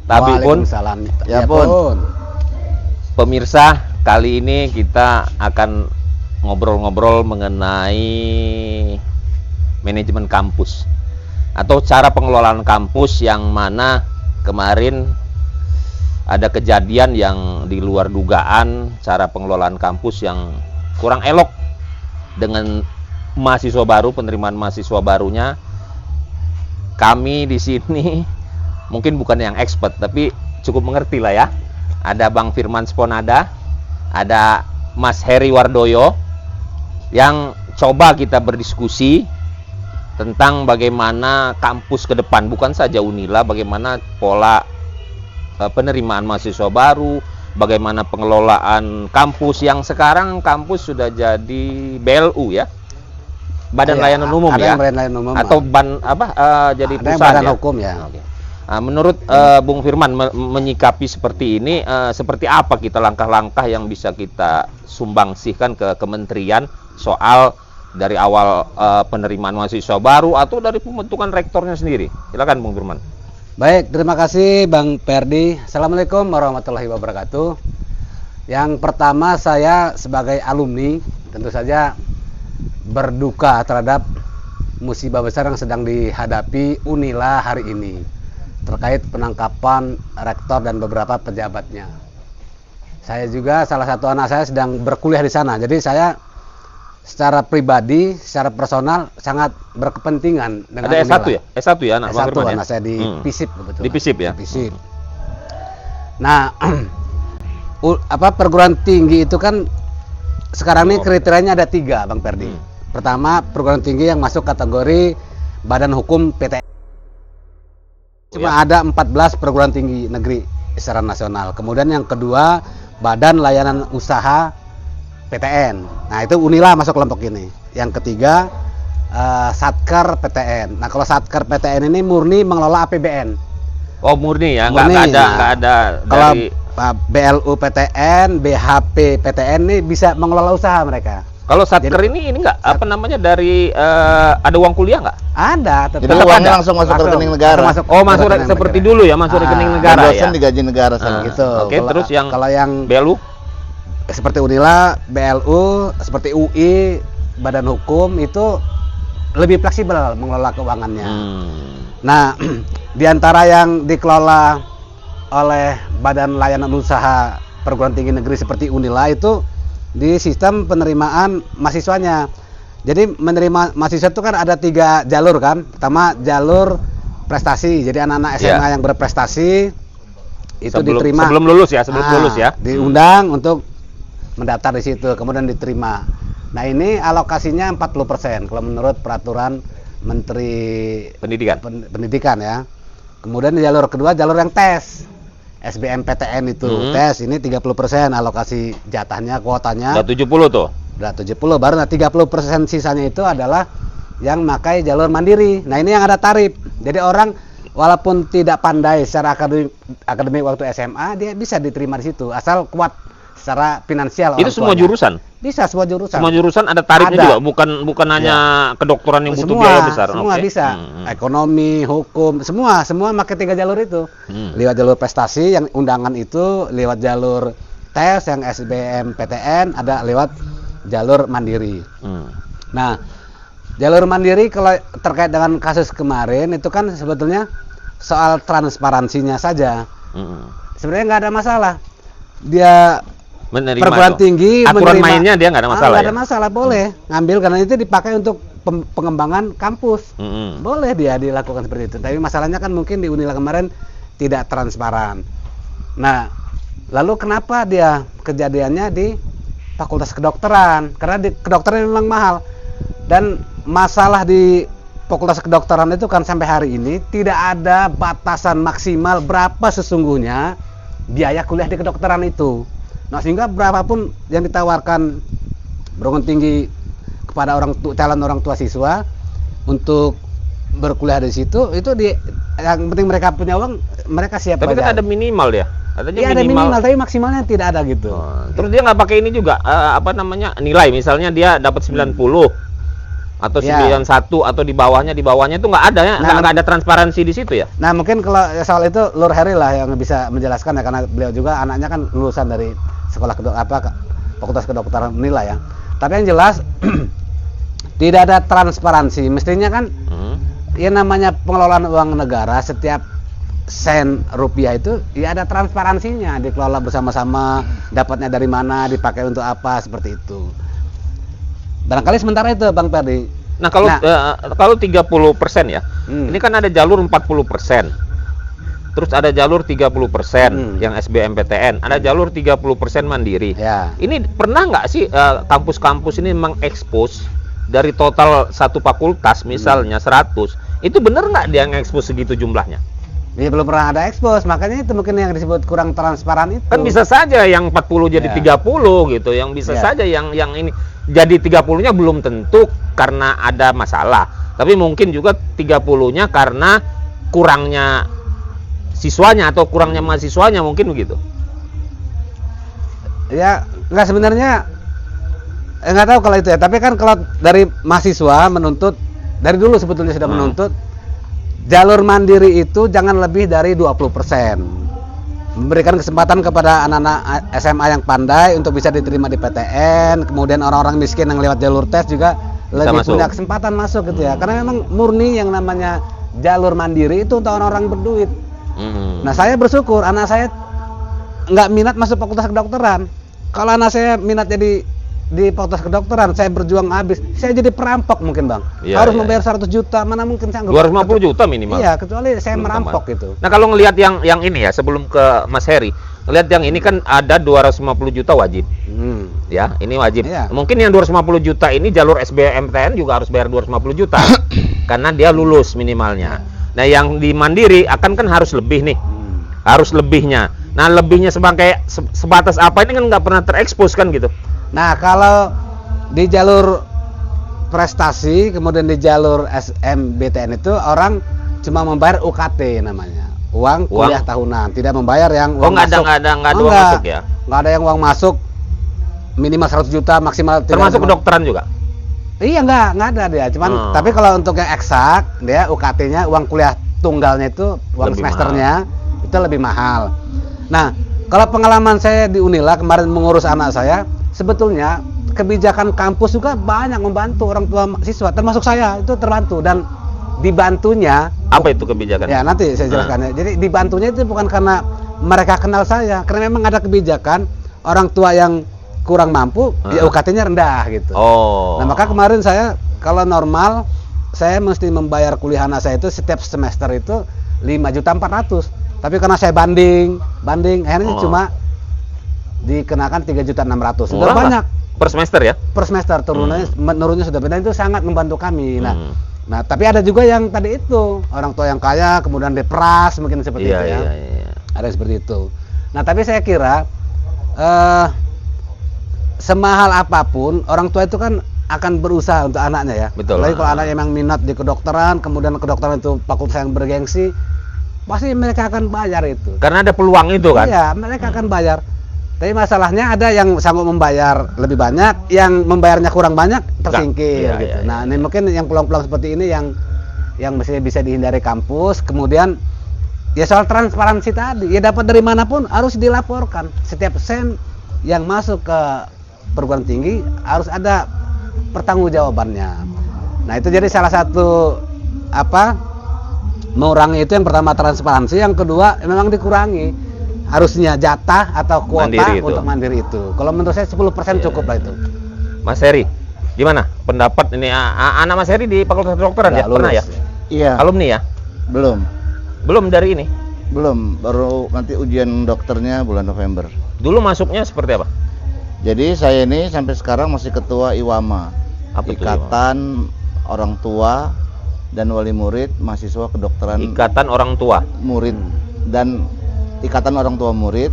Tapi pun, Waalaikumsalam. Ya pun. pemirsa, kali ini kita akan ngobrol-ngobrol mengenai manajemen kampus atau cara pengelolaan kampus, yang mana kemarin ada kejadian yang di luar dugaan, cara pengelolaan kampus yang kurang elok dengan mahasiswa baru, penerimaan mahasiswa barunya. Kami di sini mungkin bukan yang expert, tapi cukup mengerti lah ya. Ada Bang Firman Sponada, ada Mas Heri Wardoyo, yang coba kita berdiskusi tentang bagaimana kampus ke depan, bukan saja Unila, bagaimana pola penerimaan mahasiswa baru, bagaimana pengelolaan kampus yang sekarang kampus sudah jadi BLU ya. Badan Layanan Umum ya. Layanan umum, atau jadi ada pusat badan ya. hukum ya. Oke. Menurut Bung Firman menyikapi seperti ini, seperti apa kita langkah-langkah yang bisa kita sumbangsihkan ke kementerian soal dari awal penerimaan mahasiswa baru atau dari pembentukan rektornya sendiri? Silakan Bung Firman. Baik, terima kasih Bang Perdi. Assalamualaikum warahmatullahi wabarakatuh. Yang pertama, saya sebagai alumni tentu saja berduka terhadap musibah besar yang sedang dihadapi Unila hari ini terkait penangkapan rektor dan beberapa pejabatnya. Saya juga, salah satu anak saya sedang berkuliah di sana. Jadi saya secara pribadi, secara personal sangat berkepentingan dengan Ada Unila. S1 ya? S1 ya anak Bang S1 Firman anak ya? saya di FISIP kebetulan. Di FISIP ya? Di FISIP. Nah, perguruan tinggi itu kan sekarang ini kriterianya ada 3, Bang Perdi. Pertama, perguruan tinggi yang masuk kategori Badan Hukum PTN. Cuma ada 14 perguruan tinggi negeri secara nasional. Kemudian yang kedua, Badan Layanan Usaha PTN. Nah, itu Unila masuk kelompok ini. Yang ketiga, Satker PTN. Nah, kalau Satker PTN ini murni mengelola APBN. Oh, murni ya, Murni, nggak ada Kalau dari. BLU PTN, BHP PTN ini bisa mengelola usaha mereka. Kalau Satker ini nggak apa namanya dari ada uang kuliah nggak? Ada, Itu uangnya langsung masuk ke rekening negara. Masuk seperti dulu ya, masuk rekening negara dosen ya. digaji negara sama Gitu. Oke, terus yang kalau yang BLU seperti Unila, BLU, seperti UI, Badan Hukum itu lebih fleksibel mengelola keuangannya. Nah, di antara yang dikelola oleh Badan Layanan Usaha Perguruan Tinggi Negeri seperti Unila itu di sistem penerimaan mahasiswanya. Jadi menerima mahasiswa itu kan ada 3 jalur kan. Pertama, jalur prestasi. Jadi anak-anak SMA yang berprestasi itu diterima sebelum lulus ya, lulus ya. Diundang untuk mendaftar di situ, kemudian diterima. Nah, ini alokasinya 40% kalau menurut peraturan Menteri Pendidikan ya. Kemudian di jalur kedua, jalur yang tes. SBMPTN itu tes, ini 30% alokasi jatahnya, kuotanya. Udah 70 tuh. Udah 70, baru 30% sisanya itu adalah yang pakai jalur mandiri. Nah, ini yang ada tarif. Jadi orang walaupun tidak pandai secara akademik waktu SMA, dia bisa diterima di situ asal kuat secara finansial. Itu semua jurusan? Bisa, semua jurusan. Semua jurusan ada tarifnya juga, bukan hanya kedokteran yang butuh biaya besar. Semua bisa. Ekonomi, hukum, semua pakai 3 jalur itu. Lewat jalur prestasi yang undangan itu, lewat jalur tes yang SBMPTN, ada lewat jalur mandiri. Nah, jalur mandiri kalau terkait dengan kasus kemarin itu kan sebetulnya soal transparansinya saja. Sebenarnya nggak ada masalah. Dia menerima perguruan tinggi aturan mainnya dia nggak ada masalah. Nggak ada masalah, boleh ngambil karena itu dipakai untuk pengembangan kampus. Boleh dia dilakukan seperti itu. Tapi masalahnya kan mungkin di Unila kemarin tidak transparan. Nah, lalu kenapa dia kejadiannya di Fakultas Kedokteran? Karena di kedokteran memang mahal. Dan masalah di Fakultas Kedokteran itu kan sampai hari ini tidak ada batasan maksimal berapa sesungguhnya biaya kuliah di kedokteran itu. Nah, sehingga berapapun yang ditawarkan perguruan tinggi kepada calon orang tua siswa untuk berkuliah di situ, itu yang penting mereka punya uang, mereka siap tapi bayar. kan ada minimal ya. Iya, ada minimal, tapi maksimalnya tidak ada gitu. Terus dia nggak pakai ini juga, nilai. Misalnya dia dapat 90, Atau Ya. 91 atau di bawahnya itu nggak ada ya, Nah, nggak ada transparansi di situ ya? Nah mungkin kalau soal itu Lur Heri lah yang bisa menjelaskan ya, karena beliau juga anaknya kan lulusan dari sekolah fakultas kedokteran Unila ya. Tapi yang jelas tidak ada transparansi. Mestinya kan ya namanya pengelolaan uang negara, setiap sen rupiah itu ya ada transparansinya, dikelola bersama-sama, dapatnya dari mana, dipakai untuk apa, seperti itu. Barangkali sementara itu Bang Perdi. Nah kalau 30% ya, ini kan ada jalur 40%, terus ada jalur 30% yang SBMPTN, ada jalur 30% mandiri. Ya. Ini pernah nggak sih kampus-kampus ini mengekspos dari total satu fakultas misalnya 100, itu bener nggak dia ngekspos segitu jumlahnya? Ya belum pernah ada expose, makanya itu mungkin yang disebut kurang transparan itu. Kan bisa saja yang 40 jadi Ya. 30 gitu, yang bisa Ya. saja yang ini jadi 30-nya belum tentu karena ada masalah, tapi mungkin juga 30-nya karena kurangnya siswanya atau kurangnya mahasiswanya, mungkin begitu. Ya nggak, sebenarnya nggak tahu kalau itu ya, tapi kan kalau dari mahasiswa menuntut, dari dulu sebetulnya sudah menuntut jalur mandiri itu jangan lebih dari 20%. Memberikan kesempatan kepada anak-anak SMA yang pandai untuk bisa diterima di PTN, kemudian orang-orang miskin yang lewat jalur tes juga lebih masuk. punya kesempatan masuk gitu ya. Karena memang murni yang namanya jalur mandiri itu untuk orang-orang berduit. Nah, saya bersyukur anak saya nggak minat masuk fakultas kedokteran. Kalau anak saya minat jadi di fakultas kedokteran, saya berjuang habis, saya jadi perampok mungkin Bang. Iya, Harus iya, membayar 100 juta, mana mungkin sanggup. 250 juta minimal. Iya, kecuali saya Belum merampok tambah. gitu. Nah, kalau ngelihat yang ini ya, sebelum ke Mas Heri, ngelihat yang ini kan ada 250 juta wajib. Ya, ini wajib. Iya. Mungkin yang 250 juta ini jalur SBMPTN juga harus bayar 250 juta. Karena dia lulus minimalnya. Nah, yang di mandiri akan kan harus lebih nih. Harus lebihnya. Nah, lebihnya sebatas apa ini kan nggak pernah terekspos kan gitu. Nah, kalau di jalur prestasi, kemudian di jalur SMBTN itu orang cuma membayar UKT namanya, uang kuliah tahunan, tidak membayar yang uang nggak masuk. ada uang masuk ya? Nggak ada yang uang masuk minimal 100 juta, maksimal Termasuk kedokteran juga? Iya, nggak ada dia. Cuman tapi kalau untuk yang eksak, dia UKT-nya, uang kuliah tunggalnya itu, uang Lebih semesternya itu lebih mahal. Nah, kalau pengalaman saya di Unila kemarin mengurus anak saya, sebetulnya kebijakan kampus juga banyak membantu orang tua siswa, termasuk saya itu terbantu. Dan dibantunya, apa itu kebijakan? ya nanti saya jelaskan ya. Jadi dibantunya itu bukan karena mereka kenal saya, karena memang ada kebijakan orang tua yang kurang mampu, ya UKT-nya rendah gitu. Oh. Nah, maka kemarin saya kalau normal saya mesti membayar kuliah anak saya itu setiap semester itu 5.400.000. Tapi karena saya banding akhirnya cuma dikenakan 3.600.000. Sudah banyak per semester ya? per semester menurunnya sudah benar, itu sangat membantu kami. Nah, tapi ada juga yang tadi itu orang tua yang kaya kemudian diperas mungkin seperti itu ya. Iya. Ada seperti itu. Nah, tapi saya kira semahal apapun orang tua itu kan akan berusaha untuk anaknya ya. Betul. Apalagi kalau anaknya memang minat di kedokteran, kemudian kedokteran itu fakultas yang bergengsi, pasti mereka akan bayar itu. Karena ada peluang itu kan? Iya, mereka akan bayar. Tapi masalahnya ada yang sanggup membayar lebih banyak, yang membayarnya kurang banyak tersingkir Iya, gitu. iya, Nah, ini mungkin yang peluang-peluang seperti ini yang mestinya bisa dihindari kampus. Kemudian ya soal transparansi tadi, ya dapat dari manapun harus dilaporkan. Setiap sen yang masuk ke perguruan tinggi harus ada pertanggungjawabannya. Nah, itu jadi salah satu mengurangi itu, yang pertama transparansi, yang kedua memang dikurangi harusnya jatah atau kuota Mandiri untuk mandiri itu. Kalau menurut saya 10% cukup lah itu. Mas Heri, gimana pendapat ini? Anak Mas Heri di Fakultas Kedokteran ya? Pernah ya? Iya. Alumni ya? Belum Dari ini? Belum, baru nanti ujian dokternya bulan November. Dulu masuknya seperti apa? Jadi saya ini sampai sekarang masih ketua IWAMA, Apa itu Ikatan Orang Tua dan Wali Murid Mahasiswa Kedokteran Ikatan Orang Tua Murid dan Ikatan Orang Tua Murid,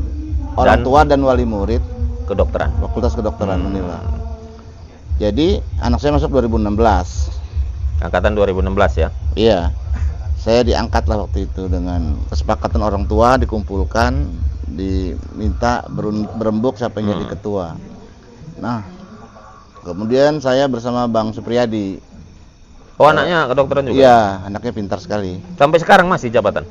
Orang Tua dan Wali Murid Kedokteran. Fakultas Kedokteran Unila. Jadi anak saya masuk 2016. Angkatan 2016 ya? Iya. Saya diangkat lah waktu itu dengan kesepakatan orang tua, dikumpulkan, diminta berembuk siapa yang jadi ketua. Nah, kemudian saya bersama Bang Supriyadi Oh, anaknya kedokteran juga? Iya, anaknya pintar sekali. Sampai sekarang masih jabatan?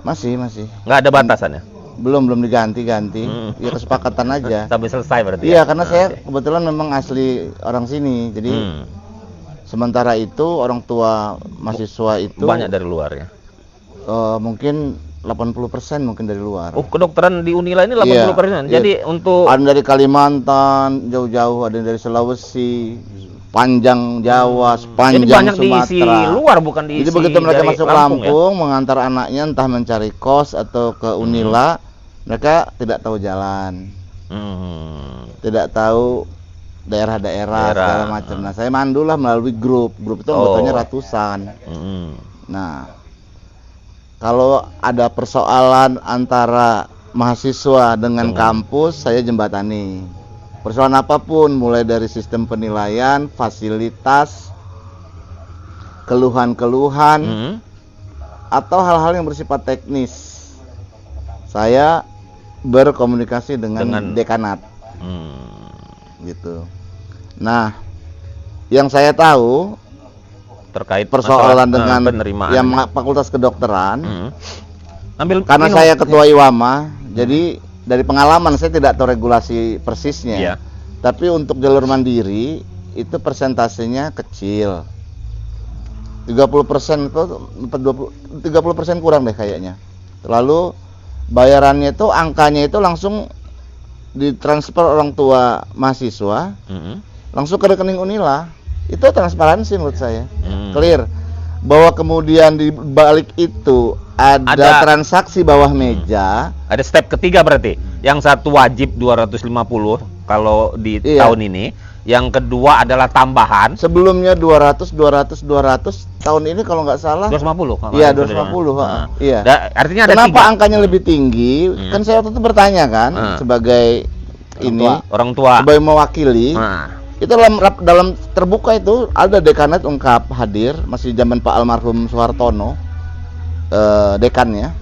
Masih. Nggak ada batasannya? Belum diganti-ganti. Ya kesepakatan aja. Sampai selesai berarti? Iya, karena saya kebetulan memang asli orang sini. Jadi sementara itu orang tua mahasiswa itu banyak dari luar ya? Mungkin 80% mungkin dari luar. Oh, kedokteran di Unila ini 80%. Iya. Jadi untuk Ada dari Kalimantan, jauh-jauh, ada dari Sulawesi, panjang Jawa, jadi sepanjang banyak diisi Sumatera. luar, bukan diisi Jadi begitu mereka dari masuk Lampung, Lampung, mengantar anaknya entah mencari kos atau ke Unila, mereka tidak tahu jalan, tidak tahu daerah-daerah segala macam. Nah, saya mandulah melalui grup itu anggotanya ratusan. Nah, kalau ada persoalan antara mahasiswa dengan kampus, saya jembatani. Persoalan apapun, mulai dari sistem penilaian, fasilitas, keluhan-keluhan, atau hal-hal yang bersifat teknis, saya berkomunikasi dengan dekanat, gitu. Nah, yang saya tahu terkait persoalan dengan penerimaan yang fakultas kedokteran, karena saya ketua IWAMA, jadi dari pengalaman saya tidak tahu regulasi persisnya, tapi untuk jalur mandiri itu persentasenya kecil, 30% itu 30% kurang deh kayaknya. Lalu bayarannya itu angkanya itu langsung ditransfer orang tua mahasiswa, langsung ke rekening Unila. Itu transparansi menurut saya, clear. Bahwa kemudian di balik itu ada transaksi bawah meja. Ada step ketiga berarti. Yang satu wajib 250 kalau di tahun ini. Yang kedua adalah tambahan. Sebelumnya 200 tahun ini kalau nggak salah 250. Iya, 250. Iya. Artinya ada kenapa angkanya lebih tinggi? Kan saya waktu itu bertanya kan sebagai orang tua sebagai mewakili. Itu dalam terbuka itu ada dekanat ungkap hadir, masih zaman Pak almarhum Soehartono, dekannya.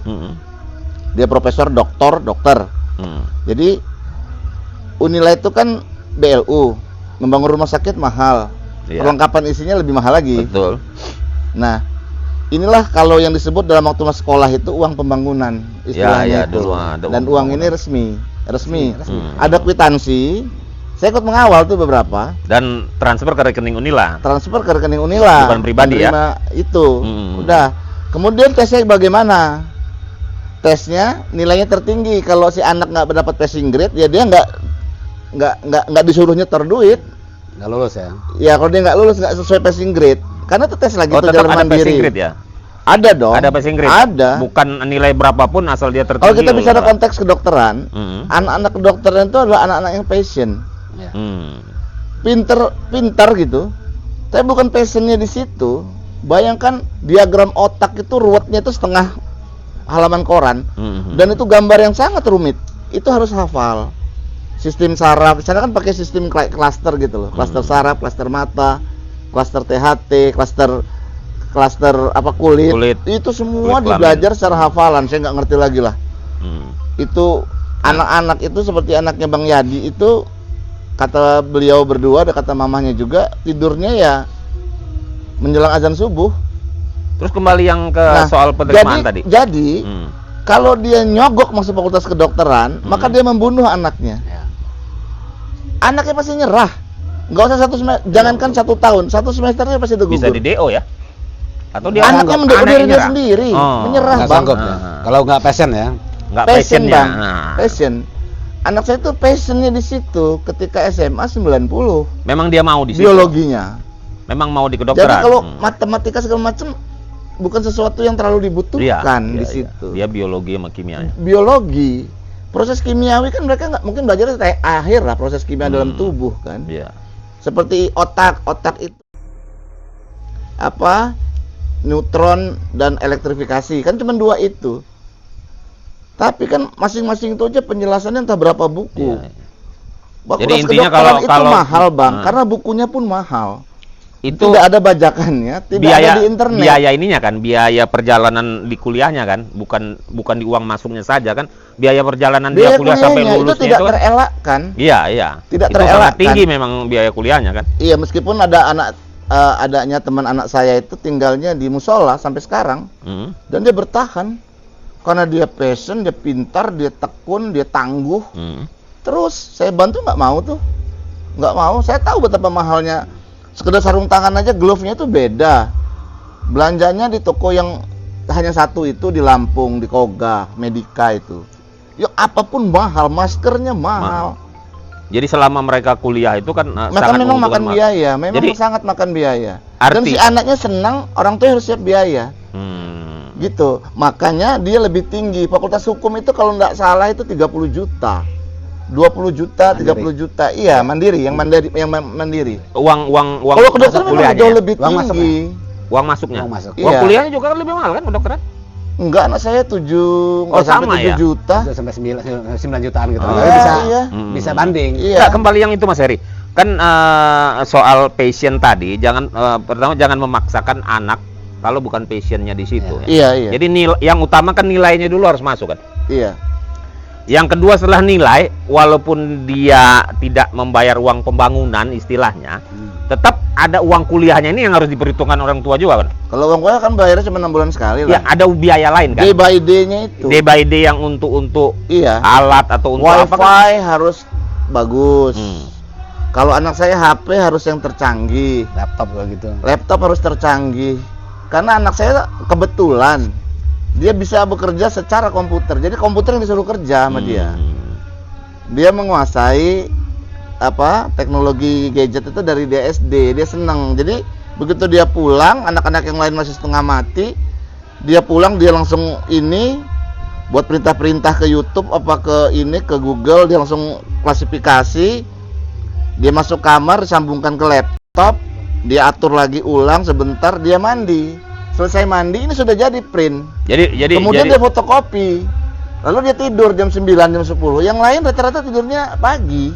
Dia profesor dokter. Jadi Unila itu kan BLU, membangun rumah sakit mahal, perlengkapan isinya lebih mahal lagi. Betul. Nah, inilah kalau yang disebut dalam waktu mas sekolah itu uang pembangunan istilahnya itu. Dan uang ini resmi. Ada kwitansi. Saya ikut mengawal tuh beberapa. Dan transfer ke rekening Unila. Bukan pribadi ya. Itu. Udah. Kemudian tesnya bagaimana? Tesnya nilainya tertinggi. Kalau si anak nggak mendapat passing grade, ya dia nggak disuruh nyetor duit. Nggak lulus ya? Ya kalau dia nggak lulus, nggak sesuai passing grade. Karena itu tes lagi tuh jalur mandiri. Passing grade ya? Ada dong. Ada passing grade. Ada. Bukan nilai berapapun asal dia tertinggi. Kalau kita bicara konteks kedokteran, anak-anak kedokteran itu adalah anak-anak yang passion. Pinter gitu, tapi bukan passionnya di situ. Bayangkan diagram otak itu ruwetnya itu setengah halaman koran, dan itu gambar yang sangat rumit. Itu harus hafal. Sistem saraf, sana kan pakai sistem klaster gitu loh, klaster saraf, klaster mata, klaster THT, klaster apa kulit. Itu semua dibelajar secara hafalan. Saya nggak ngerti lagi lah. Itu anak-anak itu seperti anaknya Bang Yadi itu. Kata beliau berdua, ada kata mamahnya juga, tidurnya ya menjelang azan subuh. Terus kembali yang ke soal penerimaan tadi. Jadi kalau dia nyogok masuk fakultas kedokteran, maka dia membunuh anaknya. Anaknya pasti nyerah. Nggak usah jangankan 1 tahun, 1 semesternya pasti udah gugur. Bisa di DO ya? Atau dia anaknya mendekor diri dia sendiri, menyerah bang. Kalau nggak passion ya? Nggak passion bang, passion. Anak saya tuh passionnya di situ ketika SMA 90. Memang dia mau di situ. Biologinya. Memang mau di kedokteran. Jadi kalau matematika segala macam bukan sesuatu yang terlalu dibutuhkan di situ. Dia biologi sama kimianya. Biologi. Proses kimiawi kan mereka nggak mungkin belajar kayak akhir lah proses kimia dalam tubuh kan. Iya. Seperti otak itu apa? Neutron dan elektrifikasi. Kan cuma 2 itu. Tapi kan masing-masing itu aja penjelasannya entah berapa buku. Jadi intinya kalau itu mahal bang, karena bukunya pun mahal. Itu tidak ada bajakannya, tidak ada di internet. Biaya ininya kan, biaya perjalanan di kuliahnya kan, bukan di uang masuknya saja kan, biaya perjalanan dia kuliah sampai lulusnya itu tidak terelakkan. Iya. Tidak itu terelakkan. Sangat tinggi memang biaya kuliahnya kan. Iya, meskipun ada anak adanya teman anak saya itu tinggalnya di musola sampai sekarang, dan dia bertahan karena dia passion, dia pintar, dia tekun, dia tangguh. Terus saya bantu nggak mau. Saya tahu betapa mahalnya. Sekedar sarung tangan aja, glove-nya itu beda. Belanjanya di toko yang hanya satu itu di Lampung, di Koga, Medika itu. Ya apapun mahal, maskernya mahal. Jadi selama mereka kuliah itu kan sangat Memang makan mahal. biaya, memang Jadi, sangat makan biaya. Dan arti- si anaknya senang, orang tua harus siap biaya. Gitu. Makanya dia lebih tinggi. Fakultas hukum itu kalau nggak salah itu 30 juta. 20 juta, 30 juta. Iya, mandiri, yang mandiri. Uang Kalau kedokteran memang kuliahnya jauh ya? lebih Uang tinggi. Uang masuknya. Uang masuk. Uang Iya. kuliahnya juga kan lebih mahal kan kedokteran? Enggak, anak saya 7 Oh, sampai sama 7 ya? juta. 7 sampai 9 jutaan gitu. Oh, Tapi bisa iya. bisa banding. Iya. Nggak, kembali yang itu Mas Heri. Kan soal passion tadi, pertama jangan memaksakan anak kalau bukan passionnya di situ. Ya. Iya. Jadi yang utama kan nilainya dulu harus masuk kan. Iya. Yang kedua setelah nilai, walaupun dia tidak membayar uang pembangunan istilahnya, tetap ada uang kuliahnya ini yang harus diperhitungkan orang tua juga kan. Kalau uang kuliah kan bayarnya cuma 6 bulan sekali Ya lah. ada biaya lain kan. Day by day-nya itu. Day by day yang untuk Iya. alat atau untuk apa kan? Wifi harus bagus. Hmm. Kalau anak saya HP harus yang tercanggih. Laptop kayak gitu. Laptop harus tercanggih. Karena anak saya kebetulan dia bisa bekerja secara komputer. Jadi komputer yang disuruh kerja sama dia. Dia menguasai teknologi gadget itu dari dia SD. Dia senang. Jadi begitu dia pulang, anak-anak yang lain masih setengah mati, dia pulang dia langsung buat perintah-perintah ke YouTube ke Google, dia langsung klasifikasi. Dia masuk kamar, disambungkan ke laptop, dia atur lagi ulang sebentar, dia mandi. Selesai mandi ini sudah jadi print. Kemudian dia fotokopi. Lalu dia tidur jam 9, jam 10. Yang lain rata-rata tidurnya pagi.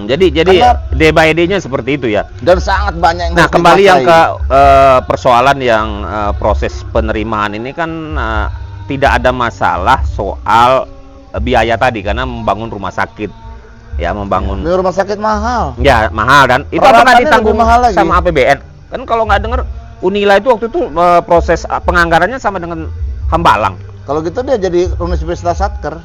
Jadi Karena- day by day-nya seperti itu ya. Dan sangat banyak yang Nah, harus kembali yang ke dikuasai. persoalan yang proses penerimaan ini kan tidak ada masalah soal biaya tadi karena membangun rumah sakit. Ya, membangun Ini rumah sakit mahal. ya mahal dan itu pernah Peralatannya ditanggung lebih mahal lagi. sama APBN. Kan kalau nggak dengar Unila itu waktu itu proses penganggarannya sama dengan Hambalang. Kalau gitu dia jadi Universitas Satker.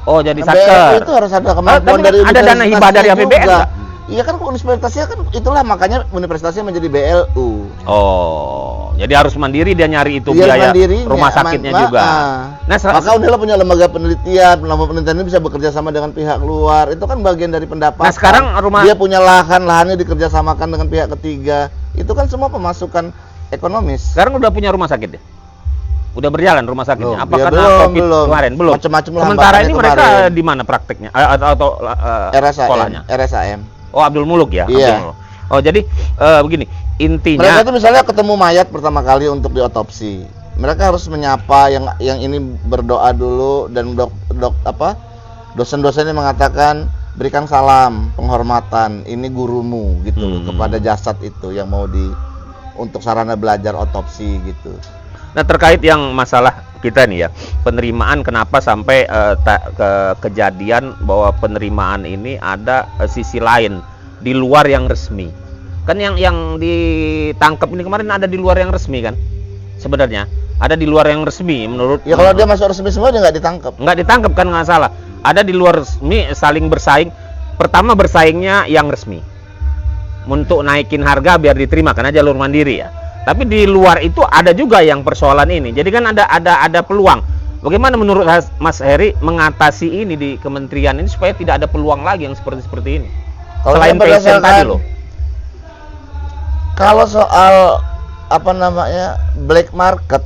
Oh, jadi BLU satker. itu harus ada kemampuan Tapi dari ada dana hibah dari universitasnya APBN juga. nggak? Iya kan universitasnya kan itulah makanya universitasnya menjadi BLU. Oh, jadi harus mandiri dia nyari itu Dia biaya mandirinya, rumah sakitnya juga. Nah, maka Unila punya lembaga penelitian ini bisa bekerja sama dengan pihak luar. Itu kan bagian dari pendapatan. Nah, sekarang dia punya lahannya dikerjasamakan dengan pihak ketiga. Itu kan semua pemasukan ekonomis. sekarang udah punya rumah sakit ya? Udah berjalan rumah sakitnya? Belum. Apa Ya, karena belum, COVID belum. kemarin? Belum. Macam-macam lah Sementara ini hambatannya mereka kemarin. di mana prakteknya? Atau sekolahnya? RSAM. Oh, Abdul Muluk ya? Iya. Abdul Muluk. Oh, jadi begini, intinya Mereka itu misalnya ketemu mayat pertama kali untuk diotopsi. Mereka harus menyapa yang ini berdoa dulu dan dosen-dosennya mengatakan berikan salam penghormatan ini gurumu gitu kepada jasad itu yang mau untuk sarana belajar otopsi gitu. Nah, terkait yang masalah kita nih ya, penerimaan kenapa sampai kejadian bahwa penerimaan ini ada sisi lain di luar yang resmi. Kan yang ditangkap ini kemarin ada di luar yang resmi kan? Sebenarnya ada di luar yang resmi menurut Ya kalau dia masuk resmi semua dia nggak ditangkap. nggak ditangkap kan nggak salah. Ada di luar resmi saling bersaing. Pertama bersaingnya yang resmi untuk naikin harga biar diterima karena jalur mandiri ya. Tapi di luar itu ada juga yang persoalan ini. Jadi kan ada peluang. Bagaimana menurut Mas Heri mengatasi ini di kementerian ini supaya tidak ada peluang lagi yang seperti ini? Kalau Selain saya passion berdasarkan- tadi loh. Kalau soal black market,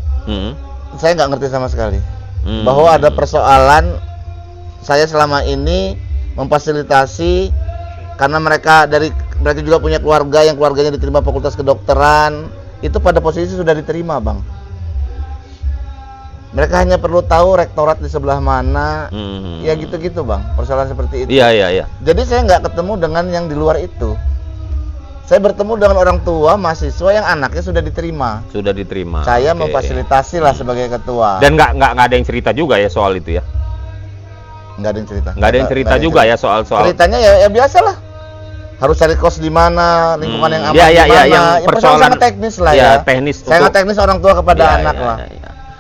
saya nggak ngerti sama sekali. Bahwa ada persoalan, saya selama ini memfasilitasi karena mereka juga punya keluarga yang keluarganya diterima fakultas kedokteran, itu pada posisi sudah diterima, Bang. Mereka hanya perlu tahu rektorat di sebelah mana, ya gitu-gitu, Bang. Persoalan seperti itu. Iya. Jadi saya nggak ketemu dengan yang di luar itu. Saya bertemu dengan orang tua mahasiswa yang anaknya sudah diterima. Sudah diterima. Saya Oke. memfasilitasi lah sebagai ketua. Dan nggak ada yang cerita juga ya soal itu ya. Nggak ada yang cerita. Nggak ada yang cerita juga ya soal. Ceritanya ya biasalah. harus cari kos di mana, lingkungan yang aman ya, di mana. yang persoalan sangat teknis lah ya. Teknis Sangat teknis orang tua kepada anak lah.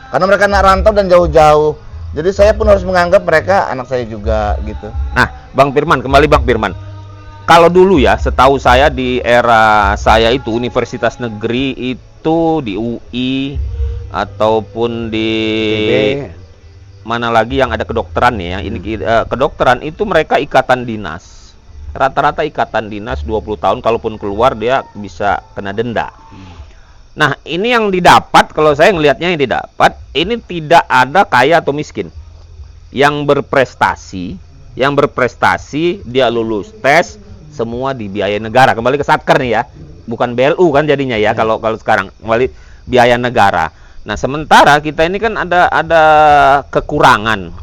Karena mereka anak rantau dan jauh-jauh. Jadi saya pun harus menganggap mereka anak saya juga gitu. Nah, Bang Firman, kembali Bang Firman. Kalau dulu ya, setahu saya di era saya itu universitas negeri itu di UI ataupun di mana lagi yang ada kedokteran ya, ini kedokteran itu mereka ikatan dinas. Rata-rata ikatan dinas 20 tahun, kalaupun keluar dia bisa kena denda. Nah, ini yang didapat, kalau saya ngelihatnya yang didapat, ini tidak ada kaya atau miskin. Yang berprestasi, dia lulus tes, semua dibiayai negara. Kembali ke Satker nih ya, bukan BLU kan jadinya ya, kalau sekarang kembali biaya negara. Nah, sementara kita ini kan ada kekurangan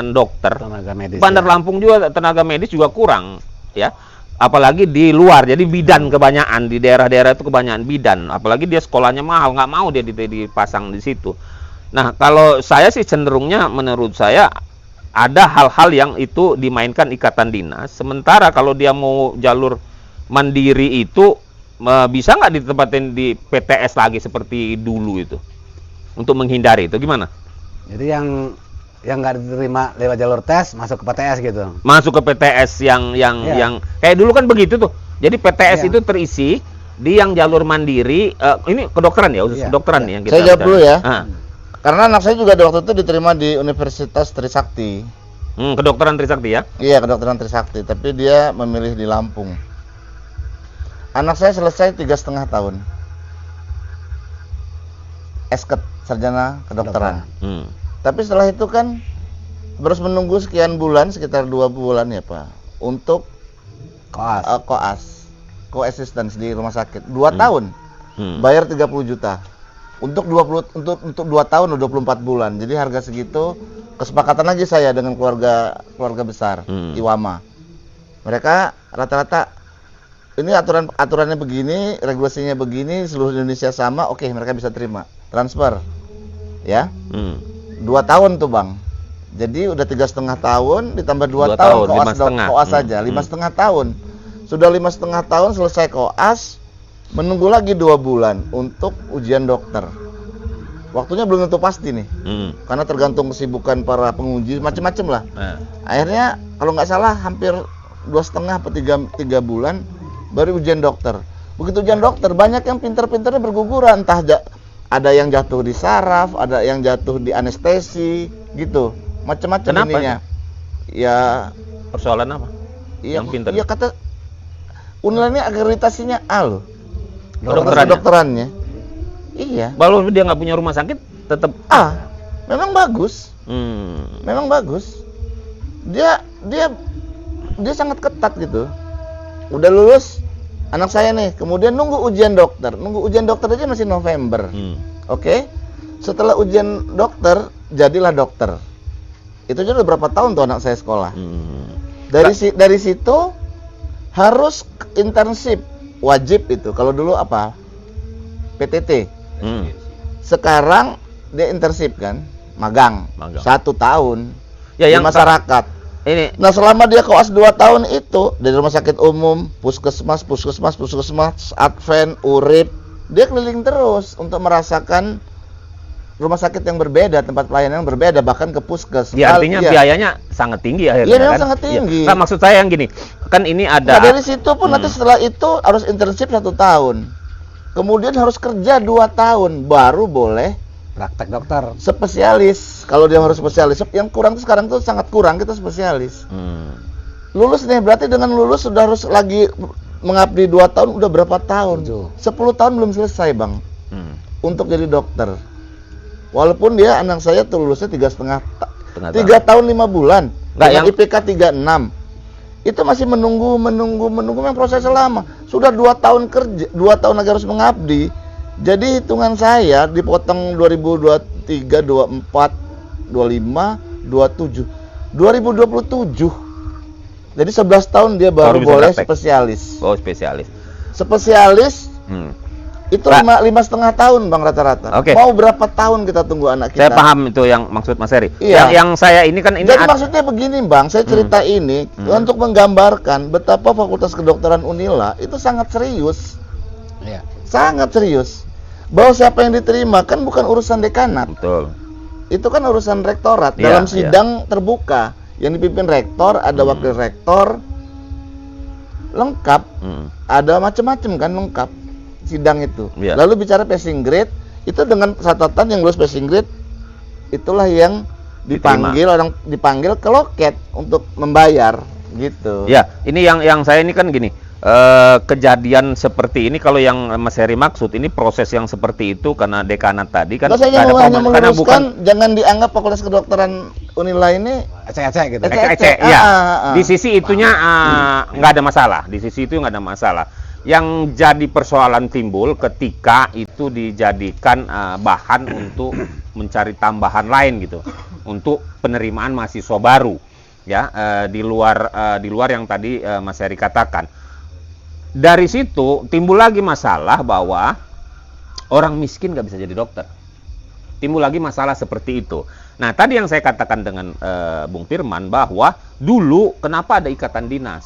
dokter. Tenaga medis. Bandar Lampung juga tenaga medis juga kurang, ya. Apalagi di luar, jadi bidan kebanyakan di daerah-daerah itu kebanyakan bidan. Apalagi dia sekolahnya mahal, nggak mau dia dipasang di situ. Nah, kalau saya sih cenderungnya, menurut saya ada hal-hal yang itu dimainkan ikatan dinas. Sementara kalau dia mau jalur mandiri itu bisa nggak ditempatin di PTS lagi seperti dulu itu, untuk menghindari itu gimana? Jadi yang nggak diterima lewat jalur tes masuk ke PTS gitu. Masuk ke PTS yang kayak dulu kan begitu tuh. Jadi PTS itu terisi di yang jalur mandiri. Ini kedokteran ya, khusus kedokteran nih yang kita. Saya jawab dulu ya. Karena anak saya juga waktu itu diterima di Universitas Trisakti. Kedokteran Trisakti ya? Iya, kedokteran Trisakti. Tapi dia memilih di Lampung. Anak saya selesai 3,5 tahun. Esket sarjana kedokteran. Tapi setelah itu kan harus menunggu sekian bulan, sekitar 2 bulan ya Pak, untuk koas, co-assistance di rumah sakit. 2 tahun, bayar 30 juta. Untuk 2 tahun 24 bulan. Jadi harga segitu, kesepakatan lagi saya dengan keluarga besar Iwama. Mereka rata-rata ini aturannya begini, regulasinya begini, seluruh Indonesia sama, oke, mereka bisa terima. Transfer. Ya. 2 tahun tuh Bang. Jadi udah 3,5 tahun ditambah 2 tahun koas saja, 5,5 tahun. Sudah 5,5 tahun selesai koas, menunggu lagi 2 bulan untuk ujian dokter. Waktunya belum tentu pasti nih, karena tergantung kesibukan para penguji, macam-macam lah. Akhirnya kalau nggak salah hampir 2,5 atau 3 bulan baru ujian dokter. Begitu ujian dokter, banyak yang pinter-pinternya berguguran, entah ada yang jatuh di saraf, ada yang jatuh di anestesi, gitu, macam-macam ininya. Ya, persoalan apa? Iya, yang pinter. Iya kata Unil ini akreditasinya A loh. Kedokterannya. Iya. Kalau dia nggak punya rumah sakit, tetap A. Memang bagus. Memang bagus. Dia sangat ketat gitu. Udah lulus anak saya nih, kemudian nunggu ujian dokter. Nunggu ujian dokter aja masih November. Oke? Setelah ujian dokter, jadilah dokter. Itu aja udah berapa tahun tuh anak saya sekolah. Dari situ harus internship, wajib itu. Kalau dulu apa? PTT. Sekarang dia internship kan, magang. 1 tahun ya, di yang masyarakat. Ini. Nah, selama dia koas 2 tahun itu dari rumah sakit umum, puskesmas, Advent, Urip, dia keliling terus untuk merasakan rumah sakit yang berbeda, tempat pelayanan yang berbeda, bahkan ke puskes. Ya, artinya biayanya sangat tinggi akhirnya. Iya, kan? sangat tinggi. Nah, maksud saya yang gini, kan ini ada. Nah, dari situ pun nanti setelah itu harus internship 1 tahun. Kemudian harus kerja 2 tahun, baru boleh praktek dokter. Spesialis. Kalau dia harus spesialis, yang kurang tuh sekarang tuh sangat kurang kita spesialis. Lulus nih, berarti dengan lulus sudah harus lagi mengabdi 2 tahun, udah berapa tahun? 10 tahun belum selesai Bang. Untuk jadi dokter. Walaupun dia anak saya tuh lulusnya 3,5 tahun 5 bulan. Dengan IPK 36. Itu masih menunggu yang prosesnya lama. Sudah 2 tahun kerja, 2 tahun lagi harus mengabdi. Jadi hitungan saya dipotong 2023, 24, 25, 27. 2027. Jadi 11 tahun dia baru boleh spesialis. Oh, spesialis. Spesialis Itu Pak. 5,5 tahun Bang rata-rata. Oke. Mau berapa tahun kita tunggu anak kita? Saya paham itu yang maksud Mas Heri. Iya. Yang saya ini kan ini Jadi maksudnya begini Bang, saya cerita ini untuk menggambarkan betapa Fakultas Kedokteran Unila itu sangat serius. Iya. Sangat serius. Bahwa siapa yang diterima kan bukan urusan dekanat. betul. Itu kan urusan rektorat. Iya, Dalam sidang terbuka yang dipimpin rektor, ada wakil rektor, lengkap. Ada macam-macam kan lengkap sidang itu. Iya. Lalu bicara passing grade itu dengan catatan yang lulus passing grade itulah yang dipanggil ke loket untuk membayar gitu. Ya, ini yang saya ini kan gini. Kejadian seperti ini kalau yang Mas Heri maksud ini proses yang seperti itu karena dekanat tadi kan Saya nggak ada hanya karena bukan meluruskan, jangan dianggap Fakultas Kedokteran Unila ini Ecek-ecek gitu. ecek-ecek. Ya, di sisi itunya nggak ada masalah. Di sisi itu nggak ada masalah. Yang jadi persoalan timbul ketika itu dijadikan bahan untuk mencari tambahan lain gitu, untuk penerimaan mahasiswa baru, ya di luar yang tadi Mas Heri katakan. Dari situ timbul lagi masalah bahwa orang miskin nggak bisa jadi dokter. Timbul lagi masalah seperti itu. Nah, tadi yang saya katakan dengan Bung Firman bahwa dulu kenapa ada ikatan dinas?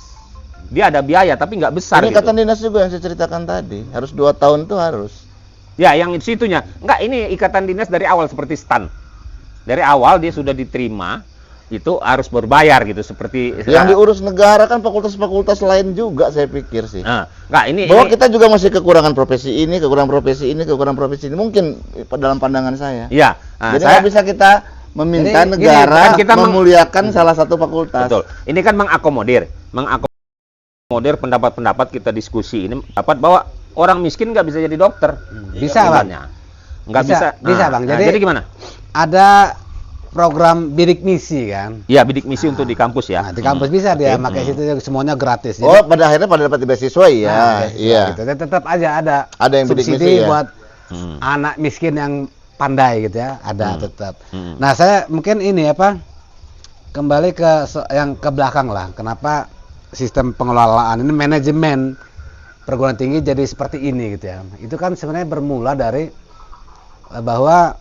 Dia ada biaya tapi nggak besar. Ini gitu. ikatan dinas juga yang saya ceritakan tadi. Harus 2 tahun tuh harus. Ya, yang situnya. Enggak, ini ikatan dinas dari awal seperti STAN. Dari awal dia sudah diterima, itu harus berbayar gitu seperti Yang diurus negara kan fakultas-fakultas lain juga saya pikir sih. Nah, enggak ini Bahwa kita juga masih kekurangan profesi ini, kekurangan profesi ini, kekurangan profesi ini. Mungkin dalam pandangan saya. Iya. Nah, Jadi saya nggak bisa kita meminta Jadi, negara gini, kan kita memuliakan salah satu fakultas. betul. Ini kan mengakomodir pendapat-pendapat kita diskusi ini dapat bahwa orang miskin nggak bisa jadi dokter. Bisa, Bang. Nggak bisa. Bisa, Bang. Jadi gimana? Ada program bidik misi kan. Iya, bidik misi untuk di kampus ya. Nah, di kampus bisa dia pakai situ semuanya gratis. Oh, pada akhirnya pada dapat beasiswa ya. Nah, Iya. gitu. Dan tetap aja ada Ada yang bidik subsidi misi, ya? buat anak miskin yang pandai gitu ya, ada tetap. Nah, saya mungkin ini kembali ke yang ke belakang lah. Kenapa sistem pengelolaan ini manajemen perguruan tinggi jadi seperti ini gitu ya. Itu kan sebenarnya bermula dari bahwa